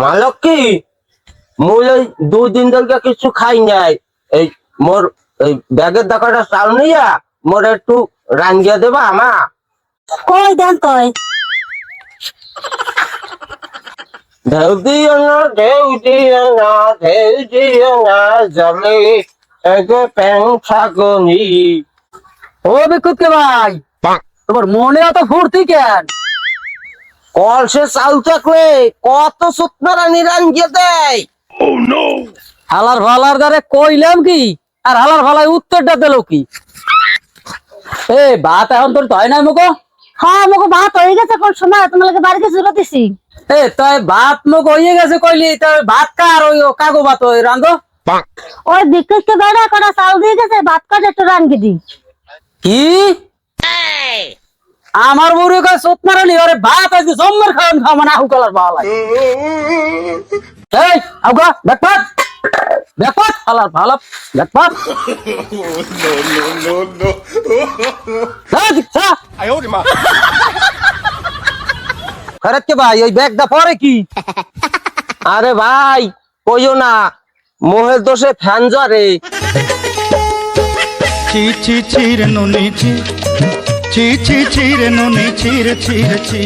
মালক কি মুই এই 2 দিন ধরে কিছু খাই নাই। এই মোর এই ব্যাগের টাকাটা চাল নিয়া মোর একটু রাঙ্গিয়া দেবা আমা। কই দেন কই ঢেউ দিও না ঢেউ দিও না ঢেউ দিও না জলে এগো প্যাং ছাগনি। ও বিকুতকে ভাই, তোমার মনে অত ফুর্তি কেন? কলসে চাল থাকলে কত সুতনারা নিরাঙ্গিয়ে দেয়। হালার ভালার দ্বারে কইলাম কি, আর হালার ভালায় উত্তরটা দিল কি? এ ভাত এখন তোর হয় না মুখো? হ্যাঁ আমাকে ভাত হয়ে গেছে কোন সময় তোমাকে বাড়িতে জুড়ে দিছি। এ তাই ভাত মুখ হয়ে গেছে কইলি, তাই ভাত কার ওই কাগো ভাত ওই রান্ধো? ওই বিকুটকে বেড়া করা চাল দিয়ে গেছে, ভাত কাটে একটু রাঙ্গি দি। কি আমার বুড়ি কয় সুত মারানি, ওরে ভাত আজকে জম্মের খাওয়ান খাওয়া না হুকালার ভালাই। এই আউগা দেখপাত দেখপাত হালার ভালো দেখপাত। খরচ কে ভাই ওই ব্যাগটা পরে কি? আরে ভাই কইও না, মোহের দোষে ফ্যান জ্বরে। ছি ছি ছি রে নুনি ছি ছি ছি ছি রে নুনি ছি রে ছি রে ছি।